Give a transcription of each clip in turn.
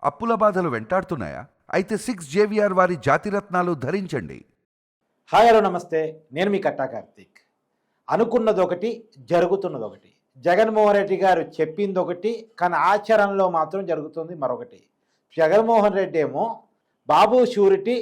అప్పుల బాధలు వెంటాడుతున్నాయా? అయితే 6 JVR వారి జాతిరత్నాలు ధరించండి. హాయ్ హలో నమస్తే, నేను మీ కట్టా కార్తీక్. అనుకున్నది ఒకటి, జరుగుతున్నది ఒకటి. జగన్మోహన్ రెడ్డి గారు చెప్పింది ఒకటి, కానీ ఆచరణలో మాత్రం జరుగుతుంది మరొకటి. జగన్మోహన్ రెడ్డి ఏమో బాబు షూరిటీ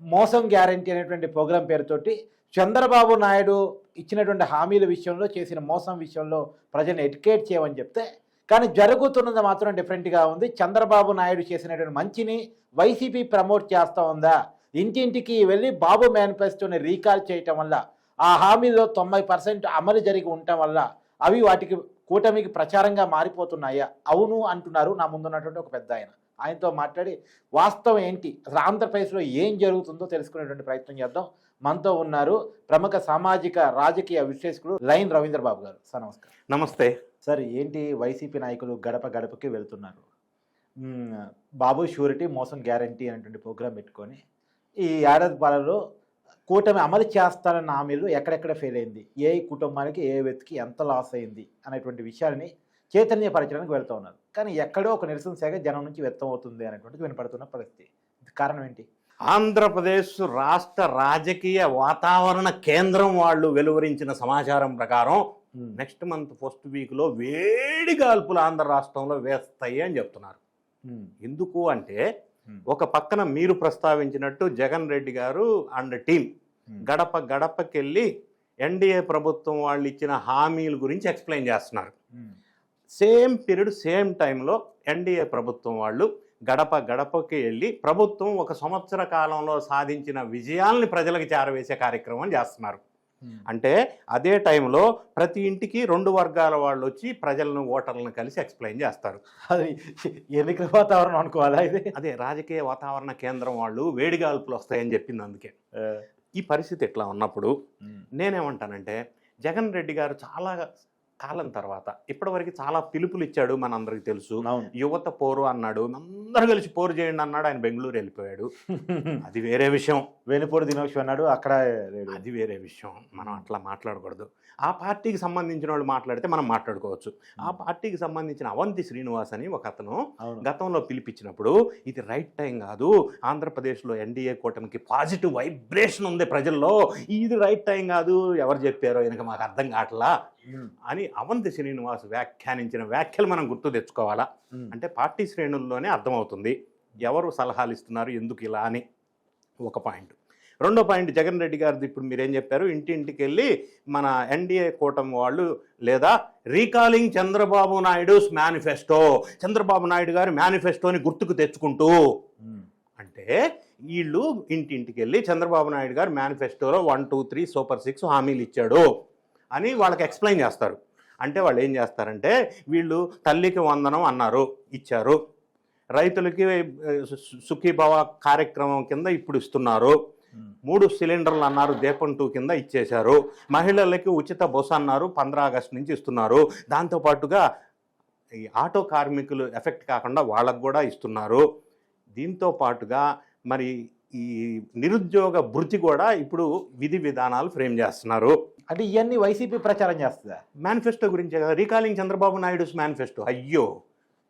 మోసం గ్యారంటీ అనేటువంటి ప్రోగ్రాం పేరుతోటి చంద్రబాబు నాయుడు ఇచ్చినటువంటి హామీల విషయంలో, చేసిన మోసం విషయంలో ప్రజలను ఎడ్యుకేట్ చేయమని చెప్తే, కానీ జరుగుతున్నది మాత్రం డిఫరెంట్గా ఉంది. చంద్రబాబు నాయుడు చేసినటువంటి మంచిని వైసీపీ ప్రమోట్ చేస్తూ ఉందా? ఇంటింటికి వెళ్ళి బాబు మేనిఫెస్టోని రీకాల్ చేయటం వల్ల, ఆ హామీలో 90% అమలు జరిగి ఉండటం వల్ల అవి వాటికి కూటమికి ప్రచారంగా మారిపోతున్నాయా? అవును అంటున్నారు నా ముందున్నటువంటి ఒక పెద్ద ఆయన. ఆయనతో మాట్లాడి వాస్తవం ఏంటి, అసలు ఆంధ్రప్రదేశ్లో ఏం జరుగుతుందో తెలుసుకునేటువంటి ప్రయత్నం చేద్దాం. మనతో ఉన్నారు ప్రముఖ సామాజిక రాజకీయ విశ్లేషకుడు లైన్ రవీంద్రబాబు గారు. సార్ నమస్కారం. నమస్తే సార్, ఏంటి వైసీపీ నాయకులు గడప గడపకి వెళ్తున్నారు, బాబు షూరిటీ మోసం గ్యారంటీ అనేటువంటి ప్రోగ్రాం పెట్టుకొని ఈ ఏడాది పాలలో కూటమి అమలు చేస్తానన్న హామీలు ఎక్కడెక్కడ ఫెయిల్ అయింది, ఏ కుటుంబానికి ఏ వ్యక్తికి ఎంత లాస్ అయింది అనేటువంటి విషయాన్ని చైతన్యపరచడానికి వెళ్తూ ఉన్నారు. కానీ ఎక్కడో ఒక నిరసన శాఖ జనం నుంచి వ్యక్తం అవుతుంది అనేటువంటిది వినపడుతున్న పరిస్థితి. కారణం ఏంటి? ఆంధ్రప్రదేశ్ రాష్ట్ర రాజకీయ వాతావరణ కేంద్రం వాళ్ళు వెలువరించిన సమాచారం ప్రకారం నెక్స్ట్ మంత్ ఫస్ట్ వీక్లో వేడి గాల్పులు ఆంధ్ర రాష్ట్రంలో వేస్తాయి అని చెప్తున్నారు. ఎందుకు అంటే, ఒక పక్కన మీరు ప్రస్తావించినట్టు జగన్ రెడ్డి గారు అండ్ టీం గడప గడపకెళ్ళి ఎన్డీఏ ప్రభుత్వం వాళ్ళు ఇచ్చిన హామీల గురించి ఎక్స్ప్లెయిన్ చేస్తున్నారు. సేమ్ పీరియడ్ సేమ్ టైంలో ఎన్డీఏ ప్రభుత్వం వాళ్ళు గడప గడపకి వెళ్ళి ప్రభుత్వం ఒక సంవత్సర కాలంలో సాధించిన విజయాల్ని ప్రజలకు చేరవేసే కార్యక్రమం చేస్తున్నారు. అంటే అదే టైంలో ప్రతి ఇంటికి 2 వర్గాల వాళ్ళు వచ్చి ప్రజలను, ఓటర్లను కలిసి ఎక్స్ప్లెయిన్ చేస్తారు. అది ఎన్నికల వాతావరణం అనుకోవాలా? ఇది అదే రాజకీయ వాతావరణ కేంద్రం వాళ్ళు వేడిగాల్పులు వస్తాయని చెప్పింది. అందుకే ఈ పరిస్థితి ఎట్లా ఉన్నప్పుడు నేనేమంటానంటే, జగన్ రెడ్డి గారు చాలా కాలం తర్వాత ఇప్పటివరకు చాలా పిలుపులు ఇచ్చాడు, మనందరికి తెలుసు. యువత పోరు అన్నాడు, అందరూ కలిసి పోరు చేయండి అన్నాడు. ఆయన బెంగళూరు వెళ్ళిపోయాడు, అది వేరే విషయం. వెనుపోడు దినోత్సవం అన్నాడు, అక్కడ అది వేరే విషయం. మనం అట్లా మాట్లాడకూడదు. ఆ పార్టీకి సంబంధించిన వాళ్ళు మాట్లాడితే మనం మాట్లాడుకోవచ్చు. ఆ పార్టీకి సంబంధించిన అవంతి శ్రీనివాస్ అని ఒక అతను గతంలో పిలిపించినప్పుడు, ఇది రైట్ టైం కాదు, ఆంధ్రప్రదేశ్లో ఎన్డీఏ కూటమికి పాజిటివ్ వైబ్రేషన్ ఉంది ప్రజల్లో, ఇది రైట్ టైం కాదు, ఎవరు చెప్పారో ఈయనకి మాకు అర్థం కావట్లా అని అవంతి శ్రీనివాస్ వ్యాఖ్యానించిన వ్యాఖ్యలు మనం గుర్తు తెచ్చుకోవాలా. అంటే పార్టీ శ్రేణుల్లోనే అర్థమవుతుంది ఎవరు సలహాలు ఇస్తున్నారు, ఎందుకు ఇలా అని. ఒక పాయింట్. రెండో పాయింట్, జగన్ రెడ్డి గారిది ఇప్పుడు మీరేం చెప్పారు, ఇంటింటికి వెళ్ళి మన ఎన్డీఏ కూటమి వాళ్ళు లేదా రీకాలింగ్ చంద్రబాబు నాయుడుస్ మేనిఫెస్టో, చంద్రబాబు నాయుడు గారి మేనిఫెస్టోని గుర్తుకు తెచ్చుకుంటూ, అంటే వీళ్ళు ఇంటింటికి వెళ్ళి చంద్రబాబు నాయుడు గారు మేనిఫెస్టోలో 1, 2, 3 సూపర్ 6 హామీలు ఇచ్చాడు అని వాళ్ళకి ఎక్స్ప్లెయిన్ చేస్తారు. అంటే వాళ్ళు ఏం చేస్తారంటే, వీళ్ళు తల్లికి వందనం అన్నారు, ఇచ్చారు. రైతులకి సుఖీభవ కార్యక్రమం కింద ఇప్పుడు ఇస్తున్నారు. 3 సిలిండర్లు అన్నారు, దీపం 2 కింద ఇచ్చేశారు. మహిళలకి ఉచిత బస్సు అన్నారు, 15 ఆగస్టు నుంచి ఇస్తున్నారు. దాంతోపాటుగా ఈ ఆటో కార్మికులు ఎఫెక్ట్ కాకుండా వాళ్ళకు కూడా ఇస్తున్నారు. దీంతో పాటుగా మరి ఈ నిరుద్యోగ భృతి కూడా ఇప్పుడు విధి విధానాలు ఫ్రేమ్ చేస్తున్నారు. అంటే ఇవన్నీ వైసీపీ ప్రచారం చేస్తుందా? మేనిఫెస్టో గురించే కదా, రీకాలింగ్ చంద్రబాబు నాయుడుస్ మేనిఫెస్టో. అయ్యో,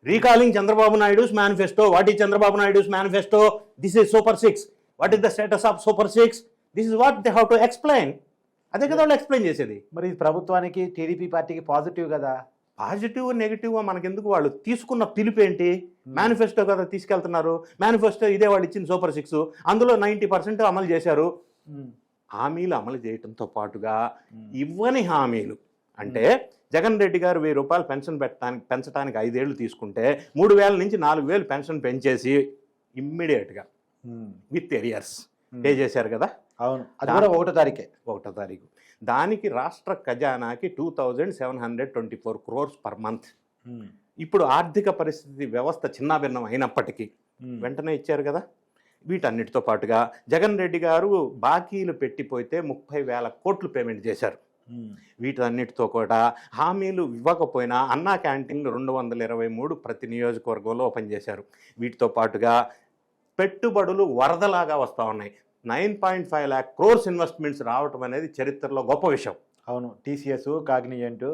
recalling Chandrababu Naidu's manifesto. What is Chandrababu Naidu's manifesto? This is super 6. What is the status of super 6? This is what they have to explain. అదే కదా వాళ్ళు ఎక్స్ప్లెయిన్ చేసేది. మరి ప్రభుత్వానికి, టీడీపీ పార్టీకి పాజిటివ్ కదా. పాజిటివ్ నెగిటివ్ మనకెందుకు, వాళ్ళు తీసుకున్న పిలుపు ఏంటి? మేనిఫెస్టో కదా తీసుకెళ్తున్నారు. మేనిఫెస్టో ఇదే వాళ్ళు ఇచ్చిన సూపర్ 6, అందులో 90% అమలు చేశారు. హామీలు అమలు చేయడంతో పాటుగా ఇవ్వని హామీలు, అంటే జగన్ రెడ్డి గారు 1000 రూపాయలు పెన్షన్ పెంచడానికి 5 ఏళ్ళు తీసుకుంటే 3000 నుంచి 4000 పెన్షన్ పెంచేసి ఇమ్మీడియట్గా విత్ ఎరియర్స్ పే చేశారు కదా. అవును, అది కూడా 1వ తారీఖు. దానికి రాష్ట్ర ఖజానాకి 2724 crores పర్ మంత్. ఇప్పుడు ఆర్థిక పరిస్థితి వ్యవస్థ చిన్నాభిన్నం అయినప్పటికీ వెంటనే ఇచ్చారు కదా. వీటన్నిటితో పాటుగా జగన్ రెడ్డి గారు బాకీలు పెట్టిపోతే 30,000 కోట్లు పేమెంట్ చేశారు. వీటన్నిటితో కూడా హామీలు ఇవ్వకపోయినా అన్నా క్యాంటీన్లు 223 ప్రతి నియోజకవర్గంలో ఓపెన్ చేశారు. వీటితో పాటుగా పెట్టుబడులు వరదలాగా వస్తూ ఉన్నాయి. 9.5 lakh crores ఇన్వెస్ట్మెంట్స్ రావటం అనేది చరిత్రలో గొప్ప విషయం. అవును, టీసీఎస్, కాగ్నిజెంట్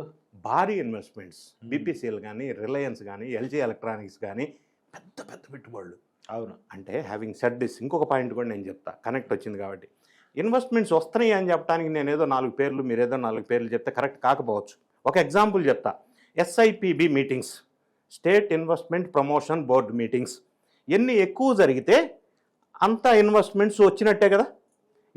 భారీ ఇన్వెస్ట్మెంట్స్, బీపీసీఎల్ కానీ, రిలయన్స్ కానీ, ఎల్జీ ఎలక్ట్రానిక్స్ కానీ పెద్ద పెద్ద పెట్టుబడులు. అవును. అంటే హ్యావింగ్ సెడ్ దిస్ ఇంకొక పాయింట్ కూడా నేను చెప్తా, కనెక్ట్ వచ్చింది కాబట్టి. ఇన్వెస్ట్మెంట్స్ వస్తున్నాయి అని చెప్పడానికి నేను ఏదో 4 పేర్లు మీరేదో 4 పేర్లు చెప్తే కరెక్ట్ కాకపోవచ్చు. ఒక ఎగ్జాంపుల్ చెప్తా. SIPB meetings, state investment promotion board meetings ఎన్ని ఎక్కువ జరిగితే అంత ఇన్వెస్ట్మెంట్స్ వచ్చినట్టే కదా.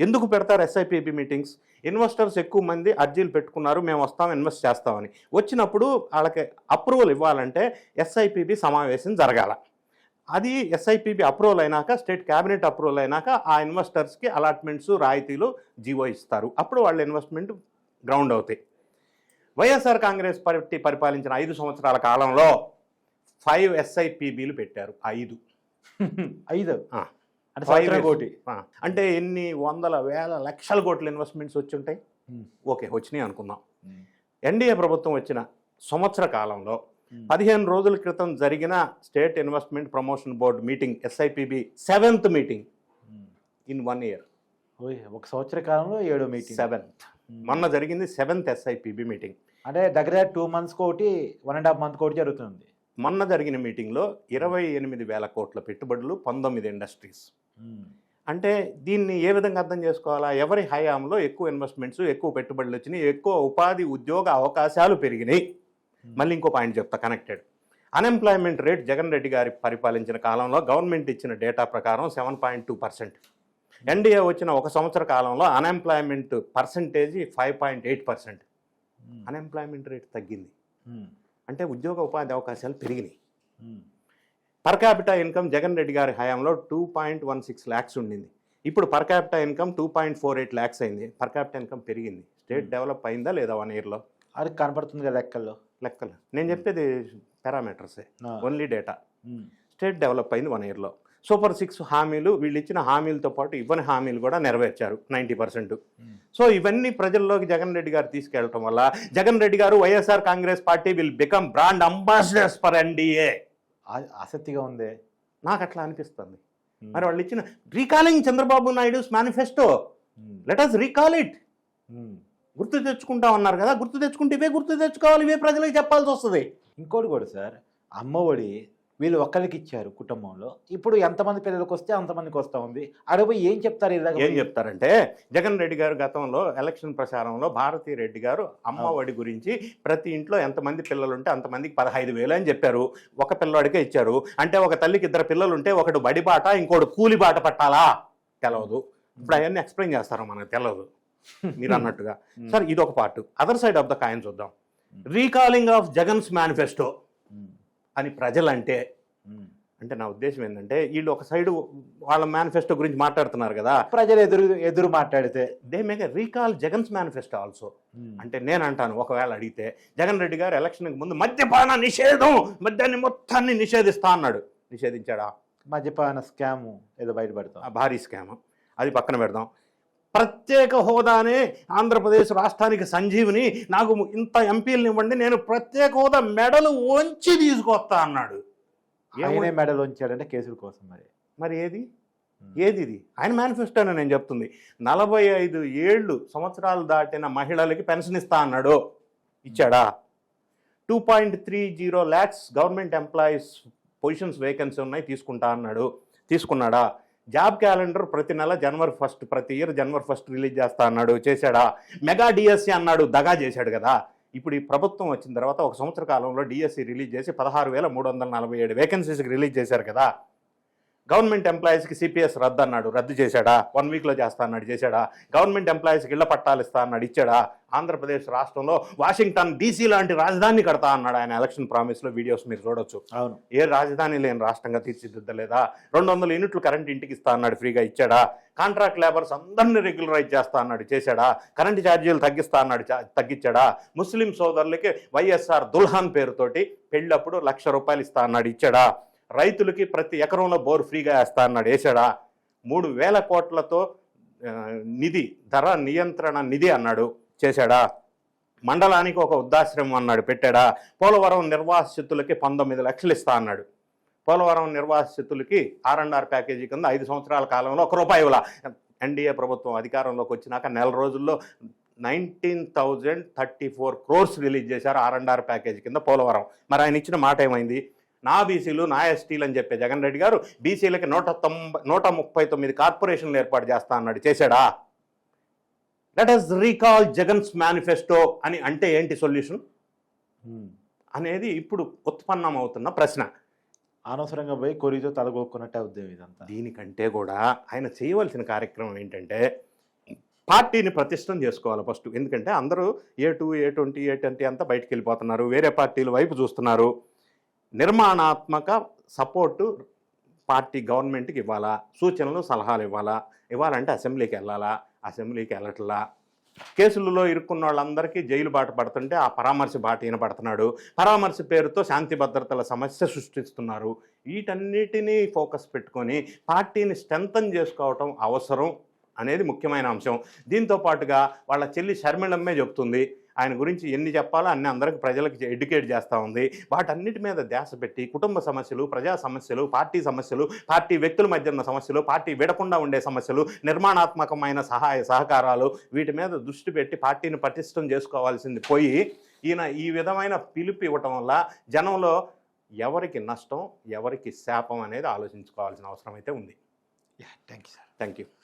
ఎందుకు పెడతారు ఎస్ఐపిబి మీటింగ్స్? ఇన్వెస్టర్స్ ఎక్కువ మంది అర్జీలు పెట్టుకున్నారు, మేము వస్తాం ఇన్వెస్ట్ చేస్తామని. వచ్చినప్పుడు వాళ్ళకి అప్రూవల్ ఇవ్వాలంటే ఎస్ఐపిబి సమావేశం జరగాల. అది ఎస్ఐపిబి అప్రూవల్ అయినాక, స్టేట్ క్యాబినెట్ అప్రూవల్ అయినాక ఆ ఇన్వెస్టర్స్కి అలాట్మెంట్స్, రాయితీలు, జీవో ఇస్తారు. అప్పుడు వాళ్ళ ఇన్వెస్ట్మెంట్ గ్రౌండ్ అవుతాయి. వైఎస్ఆర్ కాంగ్రెస్ పార్టీ పరిపాలించిన 5 సంవత్సరాల కాలంలో 5 ఎస్ఐపిబిలు పెట్టారు. 5 అంటే సంవత్సరం కోటి. అంటే ఎన్ని వందల వేల లక్షల కోట్ల ఇన్వెస్ట్మెంట్స్ వచ్చి ఉంటాయి. ఓకే, వచ్చినాయి అనుకుందాం. ఎన్డీఏ ప్రభుత్వం వచ్చిన సంవత్సర కాలంలో 15 రోజుల క్రితం జరిగిన state investment promotion board meeting, SIPB 7th meeting in 1 year. ఒక సంవత్సర కాలంలో 7 మీటింగ్. 7th. మొన్న జరిగింది 7th ఎస్ఐపిబి మీటింగ్. అంటే దగ్గర 2 months కోటి, 1.5 month కోటి జరుగుతుంది. మొన్న జరిగిన మీటింగ్లో 28,000 కోట్ల పెట్టుబడులు, 19 ఇండస్ట్రీస్. అంటే దీన్ని ఏ విధంగా అర్థం చేసుకోవాలా? ఎవరి హయాంలో ఎక్కువ ఇన్వెస్ట్మెంట్స్, ఎక్కువ పెట్టుబడులు వచ్చినాయి, ఎక్కువ ఉపాధి ఉద్యోగ అవకాశాలు పెరిగినాయి. మళ్ళీ ఇంకో పాయింట్ చెప్తా, connected. Unemployment rate Jagan Reddy గారి పరిపాలించిన కాలంలో గవర్నమెంట్ ఇచ్చిన డేటా ప్రకారం 7.2%. ఎన్డీఏ వచ్చిన ఒక సంవత్సర కాలంలో అన్ఎంప్లాయ్మెంట్ పర్సంటేజ్ 5.8%. అన్ఎంప్లాయ్మెంట్ రేట్ తగ్గింది. అంటే ఉద్యోగ ఉపాధి అవకాశాలు పెరిగినాయి. Per capita income Jagan Reddy గారి హయాంలో 2.16 lakhs ఉండింది. ఇప్పుడు పర్ క్యాపిటా ఇన్కమ్ 2.48 lakhs అయింది. పర్ క్యాపిటా ఇన్కమ్ పెరిగింది. స్టేట్ డెవలప్ అయిందా లేదా 1 yearలో? అది కనపడుతుంది కదా లెక్కలు. నేను చెప్పేది పారామీటర్సే, ఓన్లీ డేటా. స్టేట్ డెవలప్ అయింది 1 yearలో. సూపర్ 6 హామీలు, వీళ్ళు ఇచ్చిన హామీలతో పాటు ఇవ్వని హామీలు కూడా నెరవేర్చారు 90%. సో ఇవన్నీ ప్రజల్లోకి జగన్ రెడ్డి గారు తీసుకెళ్లటం వల్ల జగన్ రెడ్డి గారు YSR Congress party will become brand ambassadors for NDA. ఆసక్తిగా ఉంది. నాకు అట్లా అనిపిస్తుంది. మరి వాళ్ళు ఇచ్చిన recalling Chandrababu Naidu's manifesto, let us recall it. గుర్తు తెచ్చుకుంటా ఉన్నారు కదా, గుర్తు తెచ్చుకుంటే ఇవే గుర్తు తెచ్చుకోవాలి, ఇవే ప్రజలకు చెప్పాల్సి వస్తుంది. ఇంకోటి కూడా సార్, అమ్మఒడి వీళ్ళు ఒక్కరికి ఇచ్చారు కుటుంబంలో, ఇప్పుడు ఎంతమంది పిల్లలకు వస్తే అంతమందికి వస్తూ ఉంది. అడవి ఏం చెప్తారు? ఏం చెప్తారంటే జగన్ రెడ్డి గారు గతంలో ఎలక్షన్ ప్రచారంలో భారతీ రెడ్డి గారు అమ్మఒడి గురించి ప్రతి ఇంట్లో ఎంతమంది పిల్లలు ఉంటే అంతమందికి 15,000 అని చెప్పారు. ఒక పిల్లవాడికే ఇచ్చారు. అంటే ఒక తల్లికి 2 పిల్లలు ఉంటే ఒకడు బడి బాట, ఇంకోటి కూలి బాట పట్టాలా తెలవదు. ఇప్పుడు అవన్నీ ఎక్స్ప్లెయిన్ చేస్తారు, మనకు తెలవదు మీరు అన్నట్టుగా. సార్ ఇది ఒక part. Other side of the coin చూద్దాం. రీకాలింగ్ ఆఫ్ జగన్స్ మేనిఫెస్టో అని ప్రజలు అంటే నా ఉద్దేశం ఏంటంటే, వీళ్ళు ఒక సైడ్ వాళ్ళ మేనిఫెస్టో గురించి మాట్లాడుతున్నారు కదా, ప్రజలు ఎదురు మాట్లాడితే they make recall Jagan's manifesto also. అంటే నేను అంటాను, ఒకవేళ అడిగితే జగన్ రెడ్డి గారు ఎలక్షన్కి ముందు మద్యపాన నిషేధం, మద్యాన్ని మొత్తాన్ని నిషేధిస్తా అన్నాడు. నిషేధించాడా? మద్యపాన స్కామ్ ఏదో బయటపడతాం, భారీ స్కామ్, అది పక్కన పెడదాం. ప్రత్యేక హోదానే ఆంధ్రప్రదేశ్ రాష్ట్రానికి సంజీవిని, నాకు ఇంత ఎంపీలను ఇవ్వండి, నేను ప్రత్యేక హోదా మెడలు వంచి తీసుకొస్తా అన్నాడు. ఆయనే మెడలు వంచాడంటే కేసుల కోసం. మరి ఏది ఇది? ఆయన మేనిఫెస్టోనే నేను చెప్తుంది. 45 సంవత్సరాలు దాటిన మహిళలకి పెన్షన్ ఇస్తా అన్నాడు. ఇచ్చాడా? 2.30 lakhs government employees positions vacancy ఉన్నాయి, తీసుకుంటా అన్నాడు. తీసుకున్నాడా? జాబ్ క్యాలెండర్ ప్రతి నెల January 1st, ప్రతి ఇయర్ January 1st రిలీజ్ చేస్తా అన్నాడు. చేశాడా? మెగా డిఎస్సి అన్నాడు, దగా చేశాడు కదా. ఇప్పుడు ఈ ప్రభుత్వం వచ్చిన తర్వాత ఒక సంవత్సర కాలంలో డిఎస్సి రిలీజ్ చేసి 16,347 వేకెన్సీస్కి రిలీజ్ చేశారు కదా. గవర్నమెంట్ ఎంప్లాయీస్కి సిపిఎస్ రద్దు అన్నాడు, రద్దు చేశాడా? 1 weekలో చేస్తా అన్నాడు, చేశాడా? గవర్నమెంట్ ఎంప్లాయీస్కి ఇళ్ల పట్టాలు ఇస్తా అన్నాడు, ఇచ్చాడా? ఆంధ్రప్రదేశ్ రాష్ట్రంలో వాషింగ్టన్ DC లాంటి రాజధాని కడతా అన్నాడు ఆయన ఎలక్షన్ ప్రామిస్లో. వీడియోస్ మీరు చూడొచ్చు. అవును. ఏ రాజధాని లేని రాష్ట్రంగా తీర్చిదిద్దలేదా? 200 యూనిట్లు కరెంట్ ఇంటికి ఇస్తా అన్నాడు, ఫ్రీగా ఇచ్చాడా? కాంట్రాక్ట్ లేబర్స్ అందరినీ రెగ్యులరైజ్ చేస్తా అన్నాడు, చేశాడా? కరెంటు ఛార్జీలు తగ్గిస్తా అన్నాడు, తగ్గించాడా? ముస్లిం సోదరులకి వైఎస్ఆర్ దుల్హాన్ పేరుతోటి పెళ్ళప్పుడు ₹1,00,000 ఇస్తా అన్నాడు, ఇచ్చాడా? రైతులకి ప్రతి ఎకరంలో బోర్ ఫ్రీగా వేస్తా అన్నాడు, వేసాడా? 3,000 కోట్లతో నిధి, ధర నియంత్రణ నిధి అన్నాడు, చేశాడా? మండలానికి ఒక వృద్ధాశ్రమం అన్నాడు, పెట్టాడా? పోలవరం నిర్వాసితులకి 19 లక్షలు ఇస్తా అన్నాడు. పోలవరం నిర్వాసితులకి R&R ప్యాకేజీ కింద 5 సంవత్సరాల కాలంలో ₹1 ఎన్డీఏ ప్రభుత్వం అధికారంలోకి వచ్చినాక నెల రోజుల్లో 19,034 crores రిలీజ్ చేశారు R&R ప్యాకేజీ కింద పోలవరం. మరి ఆయన ఇచ్చిన మాట ఏమైంది? నా బీసీలు నా ఎస్టీలు అని చెప్పే జగన్ రెడ్డి గారు బీసీలకి 139 కార్పొరేషన్లు ఏర్పాటు చేస్తా అన్నాడు, చేశాడా? Let us recall Jagan's manifesto అని అంటే ఏంటి సొల్యూషన్ అనేది ఇప్పుడు ఉత్పన్నమవుతున్న ప్రశ్న. అనవసరంగా పోయి కొరితో తలగొక్కున్నట్టే ఉద్యమం ఇదంతా. దీనికంటే కూడా ఆయన చేయవలసిన కార్యక్రమం ఏంటంటే పార్టీని ప్రతిష్టం చేసుకోవాలి ఫస్ట్. ఎందుకంటే అందరూ A2 A20 A20 అంతా బయటికి వెళ్ళిపోతున్నారు, వేరే పార్టీల వైపు చూస్తున్నారు. నిర్మాణాత్మక సపోర్టు పార్టీ గవర్నమెంట్కి ఇవ్వాలా, సూచనలు సలహాలు ఇవ్వాలంటే అసెంబ్లీకి వెళ్ళాలా, అసెంబ్లీకి వెళ్ళట్లా. కేసులలో ఇరుక్కున్న వాళ్ళందరికీ జైలు బాట పడుతుంటే ఆ పరామర్శ బాట ఈయనపడుతున్నాడు. పరామర్శ పేరుతో శాంతి భద్రతల సమస్య సృష్టిస్తున్నారు. వీటన్నిటినీ ఫోకస్ పెట్టుకొని పార్టీని స్ట్రెంథన్ చేసుకోవటం అవసరం అనేది ముఖ్యమైన అంశం. దీంతో పాటుగా వాళ్ళ చెల్లి షర్మిళమ్మే చెప్తుంది, ఆయన గురించి ఎన్ని చెప్పాలో అన్ని అందరికి ప్రజలకు ఎడ్యుకేట్ చేస్తూ ఉంది. వాటన్నిటి మీద ధ్యాస పెట్టి కుటుంబ సమస్యలు, ప్రజా సమస్యలు, పార్టీ సమస్యలు, పార్టీ వ్యక్తుల మధ్య ఉన్న సమస్యలు, పార్టీ విడకుండా ఉండే సమస్యలు, నిర్మాణాత్మకమైన సహకారాలు, వీటి మీద దృష్టి పెట్టి పార్టీని పటిష్టం చేసుకోవాల్సింది పోయి ఈయన ఈ విధమైన పిలుపు ఇవ్వటం వల్ల జనంలో ఎవరికి నష్టం ఎవరికి శాపం అనేది ఆలోచించుకోవాల్సిన అవసరం అయితే ఉంది. Thank you sir. Thank you.